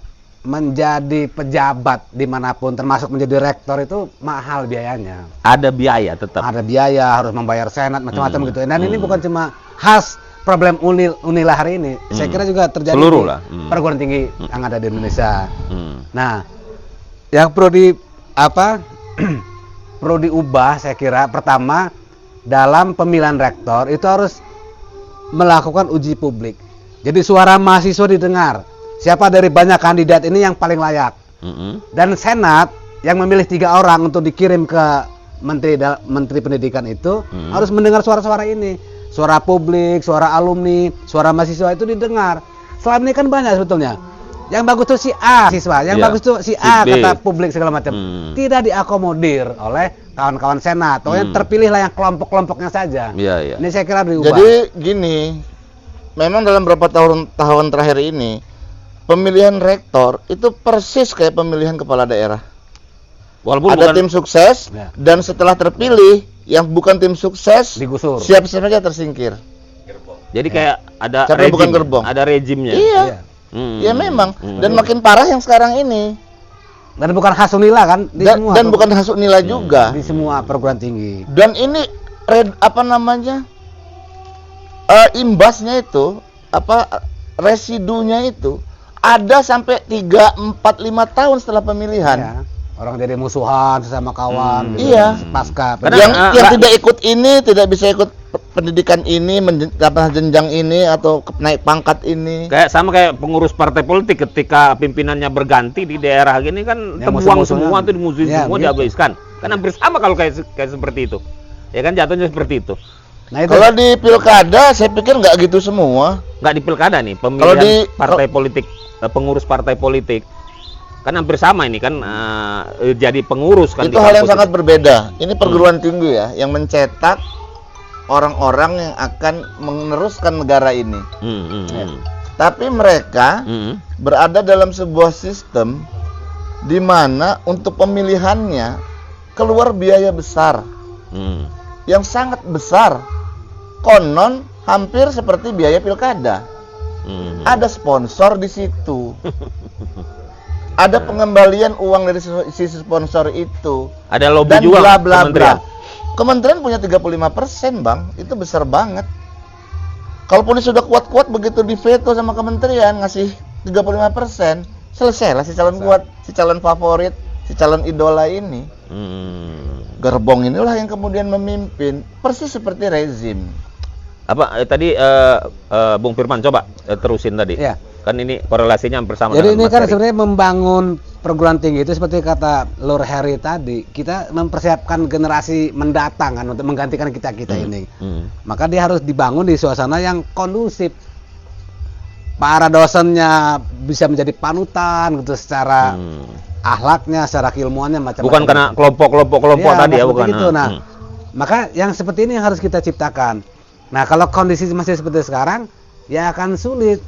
menjadi pejabat dimanapun termasuk menjadi rektor itu mahal biayanya. Ada biaya tetap. Ada biaya, harus membayar senat macam-macam gitu. Dan ini bukan cuma khas problem Unila hari ini. Saya kira juga terjadi Seluruh di lah. perguruan tinggi yang ada di Indonesia. Hmm. Nah, yang perlu diubah saya kira pertama dalam pemilihan rektor itu harus melakukan uji publik. Jadi suara mahasiswa didengar. Siapa dari banyak kandidat ini yang paling layak? Dan Senat yang memilih 3 orang untuk dikirim ke Menteri Pendidikan itu harus mendengar suara-suara ini. Suara publik, suara alumni, suara mahasiswa itu didengar. Selama ini kan banyak sebetulnya. Yang bagus tuh si A siswa, yang bagus tuh si A B. kata publik segala macam. Tidak diakomodir oleh kawan-kawan Senat. Pokoknya terpilihlah yang kelompok-kelompoknya saja. Iya. Ini saya kira diubah. Jadi gini, memang dalam beberapa tahun terakhir ini pemilihan rektor itu persis kayak pemilihan kepala daerah. Walaupun Ada bukan tim sukses Ya. dan setelah terpilih yang bukan tim sukses digusur. siap-siap saja tersingkir. jadi kayak ada Siapa yang bukan gerbong? ada rejimnya. Iya. Iya. Ya memang. Dan makin parah yang sekarang ini. Dan bukan khas Unila kan di semua Dan bukan hasut nilai juga. di semua perguruan tinggi. Dan ini imbasnya itu residunya itu ada sampai 3, 4, 5 tahun setelah pemilihan. Ya. Orang jadi musuhan sesama kawan gitu, Iya. pasca Kadang- Yang tidak ikut ini tidak bisa ikut pendidikan ini, jenjang ini atau naik pangkat ini. Kayak pengurus partai politik ketika pimpinannya berganti di daerah gini kan Ya, terbuang musuh-musuhan. semua tuh dimusuhin Ya, semua begitu. dihabiskan. Kan hampir sama kalau kayak seperti itu. Ya kan jatuhnya seperti itu. Nah itu Kalau di pilkada saya pikir nggak gitu semua. Nggak di pilkada nih pemilihan Kalau di- partai politik, pengurus partai politik kan hampir sama ini kan jadi pengurus kan Itu di hal yang kampus sangat itu. berbeda. Ini perguruan tinggi ya yang mencetak orang-orang yang akan meneruskan negara ini. Tapi mereka berada dalam sebuah sistem di mana untuk pemilihannya keluar biaya besar yang sangat besar. Konon hampir seperti biaya pilkada. Ada sponsor di situ. Ada pengembalian uang dari sisi sponsor itu. Ada lobby dan juga bla bla kementerian. bla. Kementerian punya 35%, Bang. Itu besar banget. Kalaupun dia sudah kuat-kuat begitu di veto sama kementerian ngasih 35%, selesai lah si calon kuat, si calon favorit, si calon idola ini. Gerbong inilah yang kemudian memimpin, persis seperti rezim. Apa tadi Bung Firman coba terusin tadi. Ya. Kan ini korelasinya hampir sama Jadi dengan ini Mas kan Heri. sebenarnya membangun perguruan tinggi itu seperti kata Lur Heri tadi, kita mempersiapkan generasi mendatang kan untuk menggantikan kita-kita ini. Maka dia harus dibangun di suasana yang kondusif. Para dosennya bisa menjadi panutan gitu secara akhlaknya, secara keilmuannya macam-macam. Bukan karena kelompok tadi ya, bukan. Gitu. Nah, maka yang seperti ini yang harus kita ciptakan. Nah, kalau kondisi masih seperti sekarang, ya akan sulit.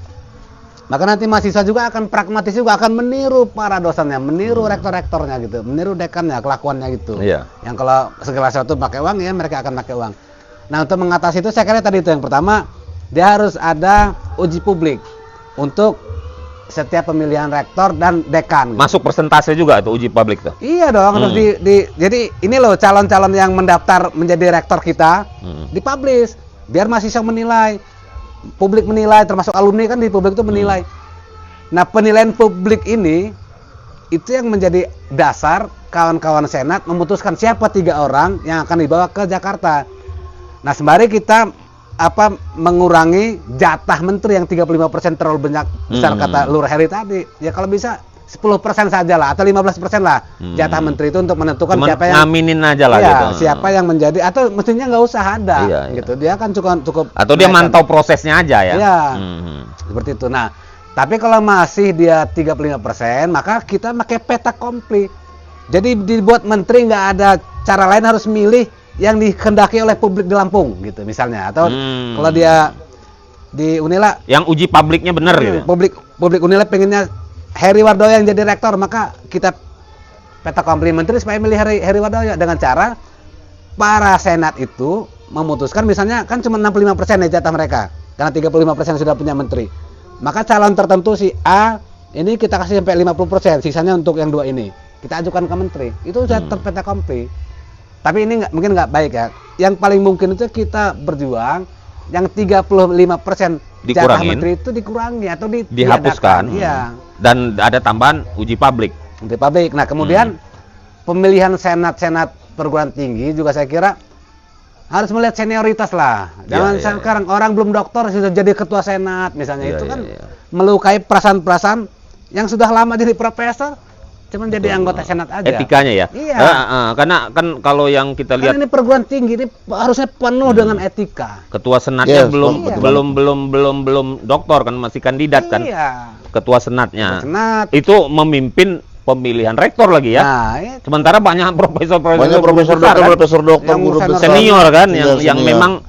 Maka nanti mahasiswa juga akan pragmatis juga, akan meniru para dosennya, meniru rektor-rektornya gitu, meniru dekannya, kelakuannya gitu. Iya. Yang kalau segala sesuatu pakai uang, ya mereka akan pakai uang. Nah, untuk mengatasi itu saya kira tadi itu yang pertama, dia harus ada uji publik untuk setiap pemilihan rektor dan dekan. Gitu. Masuk persentase juga tuh uji publik tuh. Iya dong, harus jadi ini loh calon-calon yang mendaftar menjadi rektor kita dipublish biar mahasiswa menilai. Publik menilai, termasuk alumni kan di publik itu menilai. Nah, penilaian publik ini itu yang menjadi dasar kawan-kawan senat memutuskan siapa 3 orang yang akan dibawa ke Jakarta. Nah, sembari kita mengurangi jatah menteri yang 35% terlalu banyak besar kata Lur Heri tadi. Ya kalau bisa 10% saja lah atau 15% lah jatah menteri itu untuk menentukan Cuman siapa yang ngaminin aja lah ya, gitu. siapa yang menjadi atau mestinya nggak usah ada Iya. gitu. Dia kan cukup Atau dia mantau prosesnya aja ya. Iya. Seperti itu. Nah, tapi kalau masih dia 35%, maka kita pakai peta komplit. Jadi dibuat menteri nggak ada cara lain, harus milih yang dikehendaki oleh publik di Lampung gitu misalnya. Atau kalau dia di Unila yang uji publiknya bener gitu. Publik Unila pengennya Heri Wardoyo yang jadi rektor, maka kita peta komplit menteri supaya milih Heri Wardoyo dengan cara para senat itu memutuskan misalnya kan cuma 65% ya jatah mereka karena 35% sudah punya menteri. Maka calon tertentu si A ini kita kasih sampai 50%, sisanya untuk yang 2 ini. Kita ajukan ke menteri. Itu sudah terpeta komplit. Tapi ini mungkin nggak baik ya. Yang paling mungkin itu kita berjuang yang 35% jatah menteri itu dikurangi atau dihapuskan. Iya. Dan ada tambahan uji publik. Uji publik. Nah, kemudian pemilihan senat perguruan tinggi juga saya kira harus melihat senioritas lah. Jangan sekarang orang belum doktor sudah jadi ketua senat misalnya, itu kan melukai perasaan-perasaan yang sudah lama jadi profesor. Cuman jadi anggota senat aja. Etikanya ya. Iya. Karena kan kalau yang kita lihat ini perguruan tinggi ini harusnya penuh dengan etika. Ketua senatnya Yes, belum doktor kan, masih kandidat kan. Iya. Ketua senatnya. Senat. Itu memimpin pemilihan rektor lagi ya. Nah, itu. Sementara banyak profesor dokter, Yang guru urusan besar. senior kan yang senior.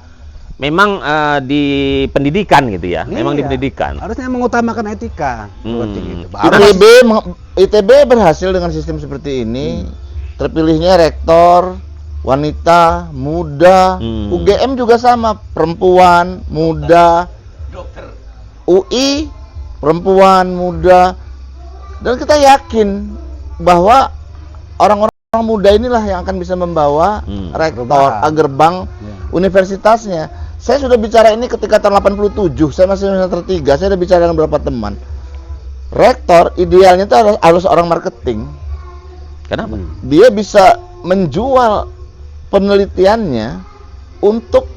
memang di pendidikan gitu ya. Memang di Iya. pendidikan. Harusnya mengutamakan etika. Perguruan tinggi itu. ITB berhasil dengan sistem seperti ini. Terpilihnya rektor wanita, muda. UGM juga sama, perempuan, muda. UI perempuan, muda. Dan kita yakin bahwa orang-orang muda inilah yang akan bisa membawa rektor, gerbang universitasnya. Saya sudah bicara ini ketika tahun 87, saya masih semester 3, saya sudah bicara dengan beberapa teman. Rektor idealnya itu harus orang marketing. Kenapa? Dia bisa menjual penelitiannya untuk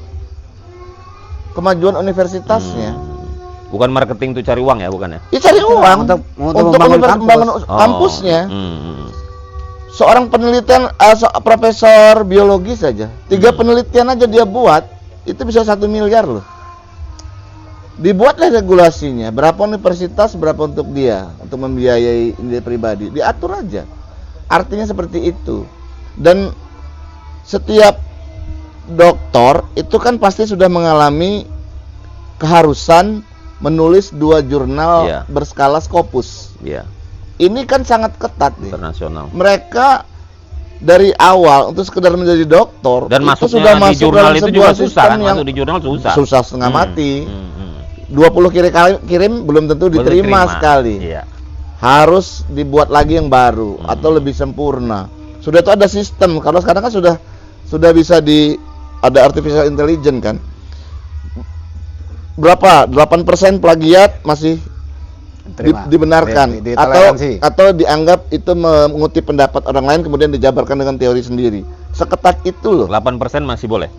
kemajuan universitasnya. Bukan marketing untuk cari uang ya, bukan ya? Ya cari uang Untuk membangun kampusnya. Seorang penelitian profesor biologi saja, 3 penelitian aja dia buat, itu bisa 1 miliar loh. Dibuatlah regulasinya, berapa universitas, berapa untuk dia, untuk membiayai dia pribadi, diatur aja. Artinya seperti itu. Dan setiap doktor itu kan pasti sudah mengalami keharusan menulis 2 jurnal berskala Scopus. Iya. Ini kan sangat ketat nih. Internasional. Mereka dari awal untuk sekedar menjadi doktor Dan itu masuknya sudah di masuk jurnal dalam itu sebuah juga susah sistem kan? yang Masuk di jurnal susah. susah setengah mati. 20 kirim belum tentu diterima sekali. Iya. Harus dibuat lagi yang baru atau lebih sempurna. Sudah itu ada sistem. Kalau sekarang kan sudah bisa ada artificial intelligence kan. Berapa? 8% plagiat masih dibenarkan atau dianggap itu mengutip pendapat orang lain kemudian dijabarkan dengan teori sendiri. Seketat itu loh. 8% masih boleh.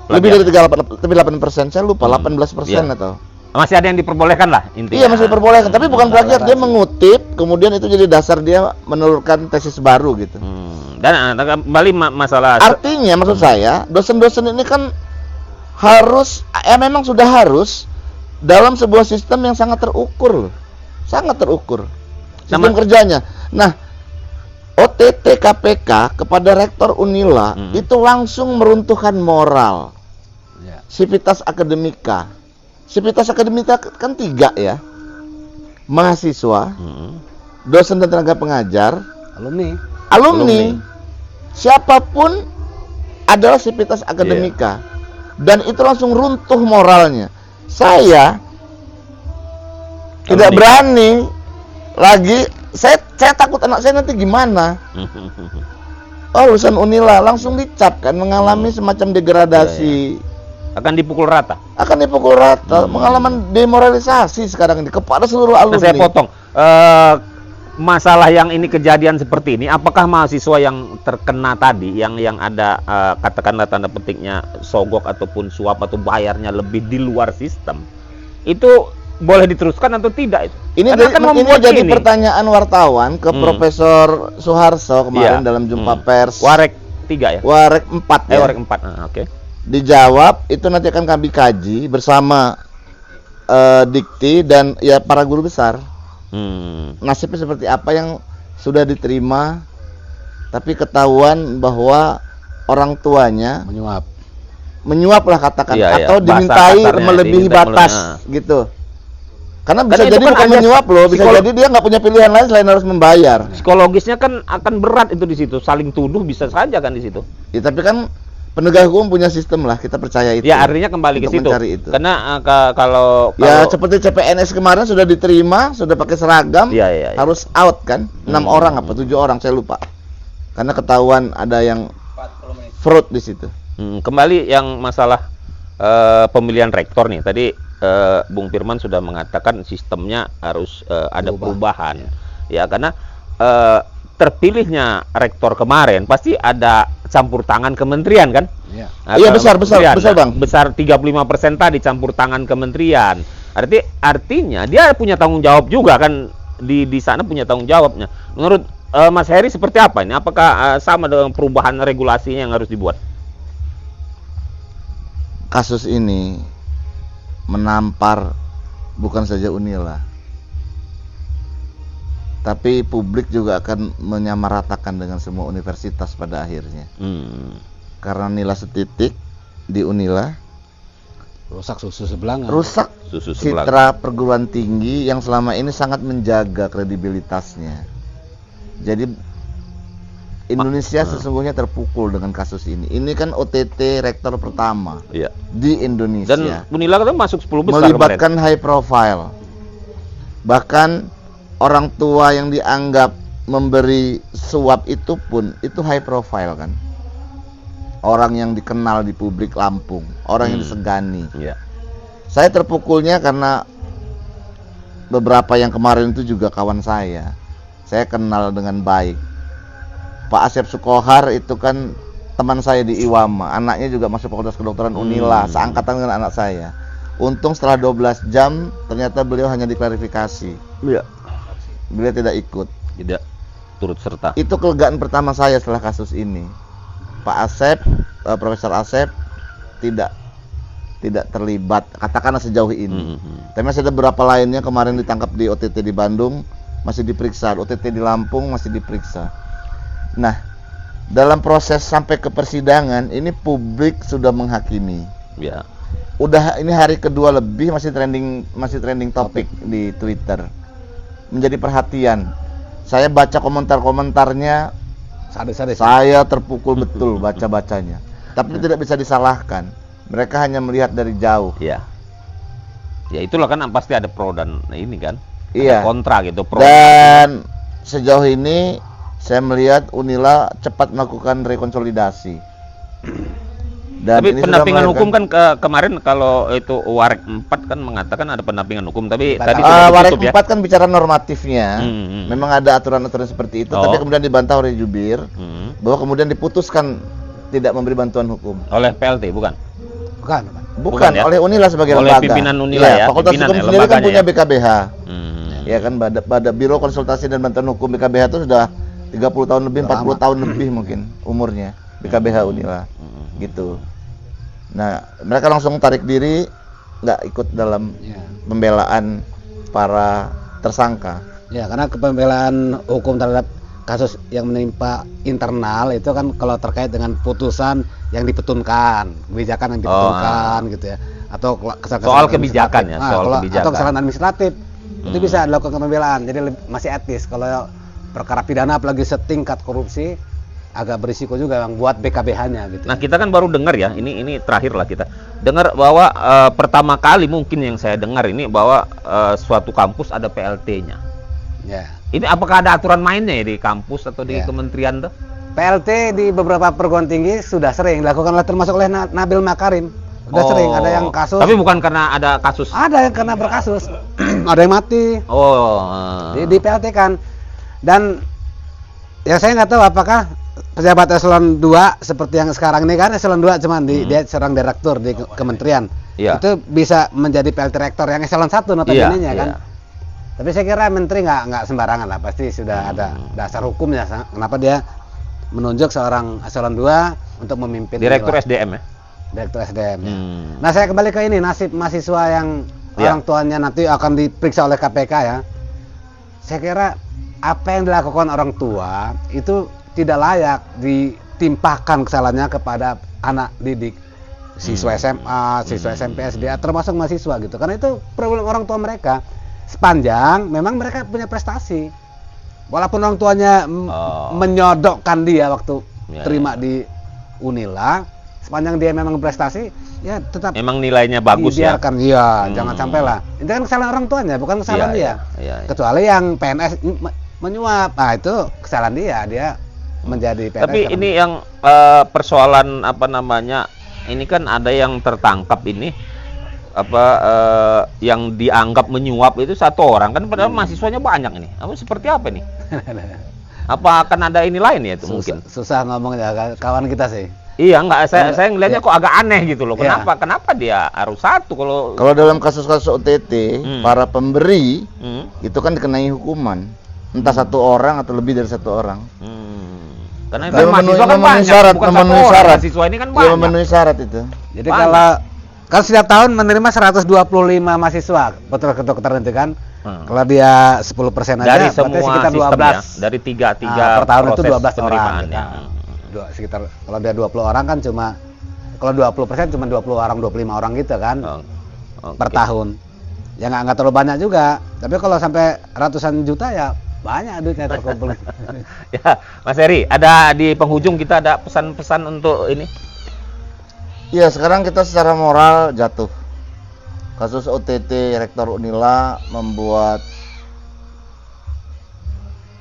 Lebih dari 8%, saya lupa 18% atau masih ada yang diperbolehkan lah intinya. Iya, masih diperbolehkan, tapi bukan plagiat, dia mengutip kemudian itu jadi dasar dia menelurkan tesis baru gitu. Dan kembali masalah artinya maksud saya, dosen-dosen ini kan harus memang sudah harus dalam sebuah sistem yang sangat terukur loh. Sangat terukur sistem kerjanya. Nah, OTT KPK kepada Rektor Unila itu langsung meruntuhkan moral Civitas Akademika. Civitas Akademika kan 3 ya, mahasiswa, dosen dan tenaga pengajar, alumni. Siapapun adalah Civitas Akademika, dan itu langsung runtuh moralnya. Saya tidak berani lagi. Saya takut anak saya nanti gimana. Lulusan Unila langsung dicap kan, mengalami semacam degradasi. Akan dipukul rata. Mengalami demoralisasi sekarang ini kepada seluruh alumni. Nah, saya potong. Masalah yang ini kejadian seperti ini, apakah mahasiswa yang terkena tadi, yang ada katakanlah tanda petiknya sogok ataupun suap atau bayarnya lebih di luar sistem, itu boleh diteruskan atau tidak itu? Ini jadi pertanyaan wartawan ke Profesor Suharso kemarin dalam jumpa pers. Warek 3 ya? Warek 4 ya? Warek 4, oke. Dijawab, itu nanti akan kami kaji bersama Dikti dan ya para guru besar. Nasibnya seperti apa yang sudah diterima, tapi ketahuan bahwa orang tuanya menyuap lah katakan, atau dimintai melebihi batas gitu. Karena bisa jadi bukan menyuap loh, bisa jadi dia nggak punya pilihan lain selain harus membayar. Psikologisnya kan akan berat itu di situ, saling tuduh bisa saja kan di situ. Ya tapi kan penegak hukum punya sistem lah, kita percaya itu. Ya artinya kembali ke situ. Karena kalau ya seperti CPNS kemarin sudah diterima, sudah pakai seragam, harus out kan, 6 orang apa 7 orang saya lupa. Karena ketahuan ada yang fraud di situ. Kembali yang masalah pemilihan rektor nih. Tadi Bung Firman sudah mengatakan sistemnya harus ada perubahan. Ya karena terpilihnya rektor kemarin pasti ada campur tangan kementerian kan? Iya besar Bang. Besar 35% tadi campur tangan kementerian. Artinya dia punya tanggung jawab juga kan, di sana punya tanggung jawabnya. Menurut Mas Heri seperti apa ini? Apakah sama dengan perubahan regulasinya yang harus dibuat? Kasus ini menampar bukan saja Unila, tapi publik juga akan menyamaratakan dengan semua universitas pada akhirnya. Karena nilai setitik di Unila rusak susu sebelangan. Rusak citra perguruan tinggi yang selama ini sangat menjaga kredibilitasnya. Jadi Indonesia sesungguhnya terpukul dengan kasus ini. Ini kan OTT rektor pertama di Indonesia. Dan Unila kan masuk 10 besar melibatkan high profile. Bahkan orang tua yang dianggap memberi suap itu pun itu high profile kan. Orang yang dikenal di publik Lampung, orang yang disegani. Saya terpukulnya karena beberapa yang kemarin itu juga kawan saya. Saya kenal dengan baik. Pak Asep Sukohar itu kan teman saya di Iwama, anaknya juga masuk Fakultas Kedokteran Unila, seangkatan dengan anak saya. Untung setelah 12 jam ternyata beliau hanya diklarifikasi. Beliau tidak ikut. Tidak turut serta. Itu kelegaan pertama saya setelah kasus ini. Pak Asep, Profesor Asep tidak terlibat, katakanlah sejauh ini. Tapi masih ada beberapa lainnya kemarin ditangkap di OTT di Bandung, masih diperiksa. OTT di Lampung masih diperiksa. Nah, dalam proses sampai ke persidangan ini publik sudah menghakimi. Udah ini hari kedua lebih masih trending topik di Twitter. Menjadi perhatian. Saya baca komentar-komentarnya, saya terpukul betul baca-bacanya. Tapi tidak bisa disalahkan. Mereka hanya melihat dari jauh. Ya itulah kan pasti ada pro dan ini kan. Iya. Ada kontra gitu, pro. Dan sejauh ini saya melihat Unila cepat melakukan rekonsolidasi. Dan Tapi ini pendampingan sudah hukum kan kemarin kalau itu Warek 4 kan mengatakan ada pendampingan hukum, tapi tadi Warek ditutup 4 kan bicara normatifnya. Memang ada aturan-aturan seperti itu, tapi kemudian dibantah oleh jubir bahwa kemudian diputuskan tidak memberi bantuan hukum. Oleh PLT bukan? Bukan ya? Oleh Unila sebagai oleh lembaga. pimpinan Unila ya. Fakultas pimpinan Hukum ya, sendiri kan lembaganya punya ya. BKBH. Ya kan pada Biro Konsultasi dan Bantuan Hukum BKBH itu sudah 30 tahun lebih, 40 tahun lebih mungkin umurnya BKBH Unila. Gitu. Nah, mereka langsung tarik diri, nggak ikut dalam pembelaan para tersangka. Ya, karena pembelaan hukum terhadap kasus yang menimpa internal itu kan kalau terkait dengan putusan yang dipetunkan, kebijakan yang dipetunkan gitu ya, atau kesalahan soal kebijakan ya, soal kebijakan. Atau kesalahan administratif itu bisa dilakukan pembelaan, jadi masih etis. Kalau perkara pidana apalagi setingkat korupsi agak berisiko juga yang buat BKBH-nya gitu. Nah, kita kan baru dengar ya, ini terakhir lah kita dengar bahwa pertama kali mungkin yang saya dengar ini bahwa suatu kampus ada PLT-nya. Ya. Ini apakah ada aturan mainnya ya di kampus atau di kementerian tuh? PLT di beberapa perguruan tinggi sudah sering dilakukan, termasuk oleh Nabil Makarim. Sudah sering ada yang kasus. Tapi bukan karena ada kasus. Ada yang karena berkasus. Ada yang mati. Di PLT kan. Dan ya saya nggak tahu apakah pejabat eselon 2 seperti yang sekarang ini kan eselon 2 cuman dia seorang direktur di kementerian. Itu bisa menjadi PLT rektor yang eselon 1 notabene-nya kan. Tapi saya kira menteri nggak sembarangan lah, pasti sudah ada dasar hukumnya kenapa dia menunjuk seorang eselon 2 untuk memimpin Direktur SDM ya. Direktur SDM ya. Nah, saya kembali ke ini, nasib mahasiswa yang orang tuanya nanti akan diperiksa oleh KPK ya. Saya kira apa yang dilakukan orang tua itu tidak layak ditimpakan kesalahannya kepada anak didik, siswa SMA, siswa SMP, SD, termasuk mahasiswa gitu. Karena itu problem orang tua mereka. Sepanjang memang mereka punya prestasi, walaupun orang tuanya menyodokkan dia waktu terima di Unila, sepanjang dia memang prestasi, ya tetap memang nilainya bagus dibiarkan, ya. Jangan sampai lah. Itu kan kesalahan orang tuanya, bukan kesalahan dia. Kecuali yang PNS menyuap, nah itu kesalahan dia menjadi PNS. Tapi ini yang persoalan apa namanya? Ini kan ada yang tertangkap ini. Yang dianggap menyuap itu satu orang kan, padahal mahasiswanya banyak ini. Seperti apa nih? Apa akan ada ini lain ya itu mungkin? Susah ngomongnya kawan kita sih. Iya, enggak, saya ngelihatnya kok agak aneh gitu loh. Kenapa dia harus satu kalau dalam kasus-kasus OTT para pemberi itu kan dikenai hukuman entah satu orang atau lebih dari satu orang. Karena itu mahasiswa kan banyak, bukan satu orang. Mahasiswa ini kan banyak. Dia memenuhi syarat itu. Jadi kalau setiap tahun menerima 125 mahasiswa, betul dokter nanti kan. Kalau dia 10% aja dari berarti semua sekitar 12 ya, dari tiga per tahun itu 12 orang. penerimaannya. Sekitar kalau dia 20 orang kan cuma, kalau 20% cuma 20 orang, 25 orang gitu kan. Per tahun. Ya nggak terlalu banyak juga. Tapi kalau sampai ratusan juta ya banyak duitnya terkumpul. Ya, Mas Heri, ada di penghujung kita ada pesan-pesan untuk ini. Iya, sekarang kita secara moral jatuh. Kasus OTT Rektor Unila membuat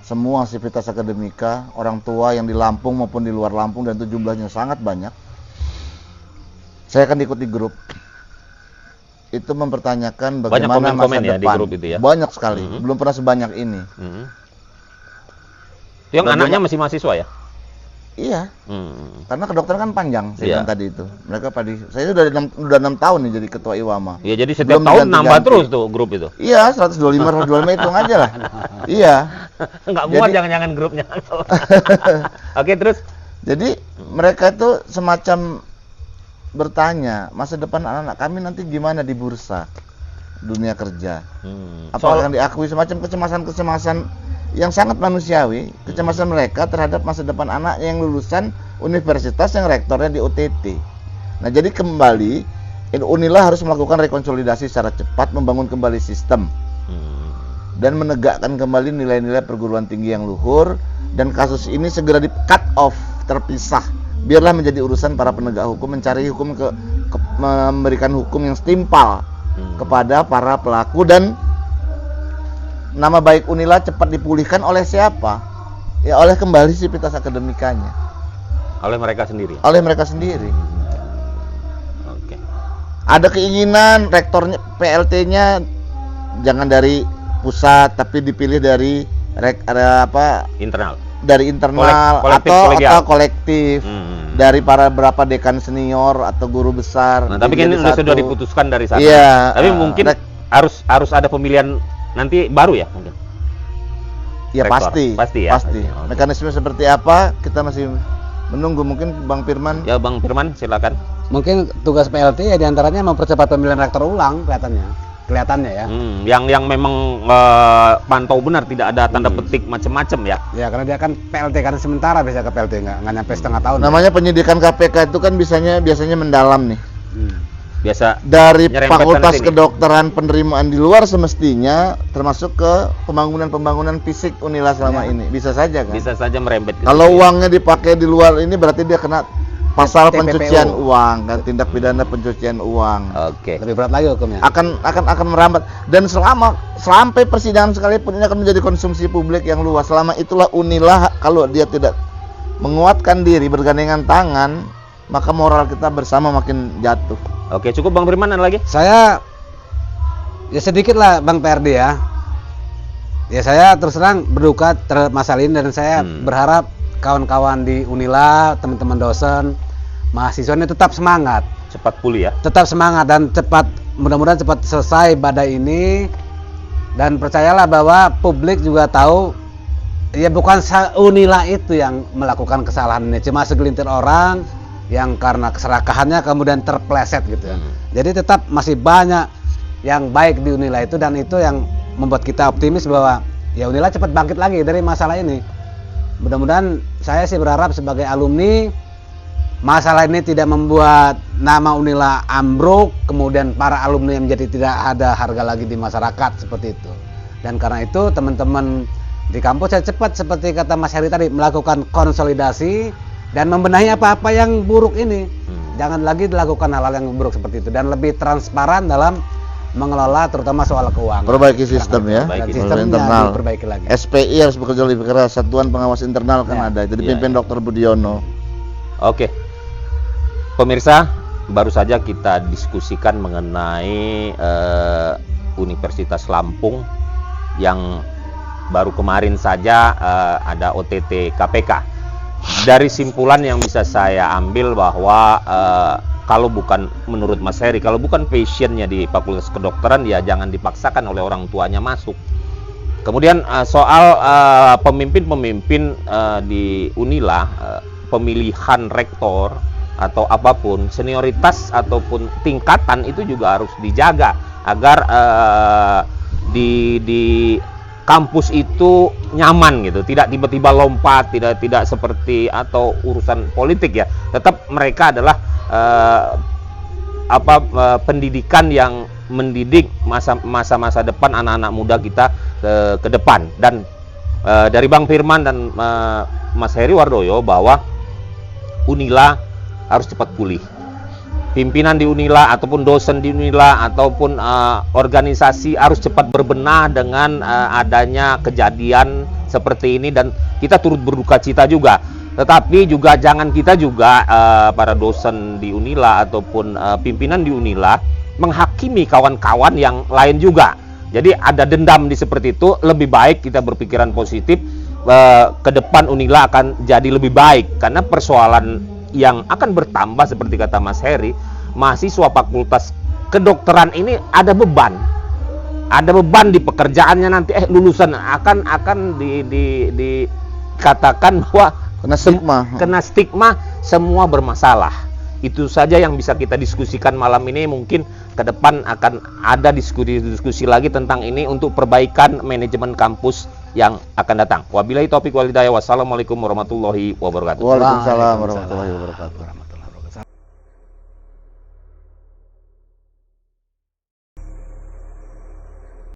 semua aktivitas akademika, orang tua yang di Lampung maupun di luar Lampung, dan itu jumlahnya sangat banyak. Saya akan ikuti grup. Itu mempertanyakan bagaimana masa depan. Di grup itu ya? Banyak sekali, belum pernah sebanyak ini. Yang anaknya masih mahasiswa ya? Iya, karena kedokteran kan panjang, saya bilang tadi itu. Saya sudah 6 tahun nih jadi ketua IWAMA. Iya, jadi setiap tahun nambah terus tuh grup itu. Iya, 125 hitung aja lah. Iya. Enggak muat jangan-jangan grupnya. Oke, terus. Jadi mereka itu semacam bertanya, masa depan anak-anak kami nanti gimana di bursa dunia kerja. Apa yang diakui, semacam kecemasan-kecemasan yang sangat manusiawi, kecemasan mereka terhadap masa depan anak yang lulusan universitas yang rektornya di OTT. Nah, jadi kembali Unila harus melakukan rekonsolidasi secara cepat, membangun kembali sistem dan menegakkan kembali nilai-nilai perguruan tinggi yang luhur, dan kasus ini segera di cut off, terpisah. Biarlah menjadi urusan para penegak hukum mencari hukum memberikan hukum yang setimpal kepada para pelaku, dan nama baik Unila cepat dipulihkan oleh siapa? Ya oleh kembali sivitas akademikanya. Oleh mereka sendiri. Oleh mereka sendiri. Oke. Ada keinginan rektornya, PLT-nya jangan dari pusat tapi dipilih dari Internal. dari internal atau kolektif dari para berapa dekan senior atau guru besar. Nah, tapi ini sudah diputuskan dari sana. Iya, tapi mungkin harus ada pemilihan nanti baru ya mungkin. Ya Rektor. pasti. Ya. Okay. Mekanisme seperti apa kita masih menunggu. Mungkin Bang Firman. Ya Bang Firman silakan. Mungkin tugas PLT ya diantaranya mempercepat pemilihan rektor ulang kelihatannya ya. Yang memang pantau benar, tidak ada tanda petik macam-macam ya. Ya karena dia kan PLT karena sementara bisa ke PLT nggak nyampe setengah tahun. Namanya penyidikan KPK itu kan biasanya mendalam nih. Biasa dari Fakultas Kedokteran penerimaan di luar semestinya termasuk ke pembangunan fisik Unila selama ini. Bisa saja kan? Bisa saja merembet. Kalau uangnya dipakai di luar ini berarti dia kena pasal pencucian uang kan, tindak pidana pencucian uang. Oke. Lebih berat lagi hukumnya. Akan merambat, dan sampai persidangan sekalipun ini akan menjadi konsumsi publik yang luas. Selama itulah Unila kalau dia tidak menguatkan diri, bergandengan tangan, maka moral kita bersama makin jatuh. Oke, cukup Bang Firman, ada lagi? Saya ya sedikit lah Bang PRD ya. Ya saya terus terang berduka terhadap masalah ini, dan saya berharap kawan-kawan di Unila, teman-teman dosen, mahasiswa ini tetap semangat. Cepat pulih ya. Tetap semangat dan mudah-mudahan cepat selesai badai ini. Dan percayalah bahwa publik juga tahu ya bukan Unila itu yang melakukan kesalahan ini, cuma segelintir orang yang karena keserakahannya kemudian terpleset gitu ya. Jadi tetap masih banyak yang baik di Unila itu, dan itu yang membuat kita optimis bahwa ya Unila cepat bangkit lagi dari masalah ini. Mudah-mudahan saya sih berharap sebagai alumni masalah ini tidak membuat nama Unila ambruk, kemudian para alumni yang menjadi tidak ada harga lagi di masyarakat seperti itu. Dan karena itu teman-teman di kampus saya cepat seperti kata Mas Heri tadi melakukan konsolidasi dan membenahi apa-apa yang buruk ini. Jangan lagi dilakukan hal-hal yang buruk seperti itu, dan lebih transparan dalam mengelola terutama soal keuangan. Perbaiki sistem ya. Sistemnya internal. diperbaiki lagi. SPI harus bekerja lebih keras. Satuan Pengawas Internal kan ada. Jadi dipimpin Dr. Budiono. Oke. Pemirsa, baru saja kita diskusikan mengenai Universitas Lampung yang baru kemarin saja ada OTT KPK. Dari simpulan yang bisa saya ambil bahwa kalau bukan menurut Mas Heri, kalau bukan passionnya di Fakultas Kedokteran, ya jangan dipaksakan oleh orang tuanya masuk. Kemudian soal pemimpin-pemimpin di Unila, pemilihan rektor atau apapun, senioritas ataupun tingkatan itu juga harus dijaga agar di kampus itu nyaman gitu, tidak tiba-tiba lompat, tidak seperti atau urusan politik ya. Tetap mereka adalah pendidikan yang mendidik masa-masa depan anak-anak muda kita ke depan. Dan dari Bang Firman dan Mas Heri Wardoyo bahwa Unila harus cepat pulih. Pimpinan di Unila ataupun dosen di Unila ataupun organisasi harus cepat berbenah dengan adanya kejadian seperti ini, dan kita turut berduka cita juga. Tetapi juga jangan kita juga para dosen di Unila ataupun pimpinan di Unila menghakimi kawan-kawan yang lain juga. Jadi ada dendam di seperti itu. Lebih baik kita berpikiran positif, ke depan Unila akan jadi lebih baik, karena persoalan yang akan bertambah seperti kata Mas Heri, mahasiswa Fakultas Kedokteran ini ada beban di pekerjaannya nanti. Lulusan akan dikatakan bahwa kena stigma semua bermasalah. Itu saja yang bisa kita diskusikan malam ini. Mungkin ke depan akan ada diskusi lagi tentang ini untuk perbaikan manajemen kampus yang akan datang. Wabillahi taufiq wal hidayah. Wassalamualaikum warahmatullahi wabarakatuh. Waalaikumsalam warahmatullahi wabarakatuh.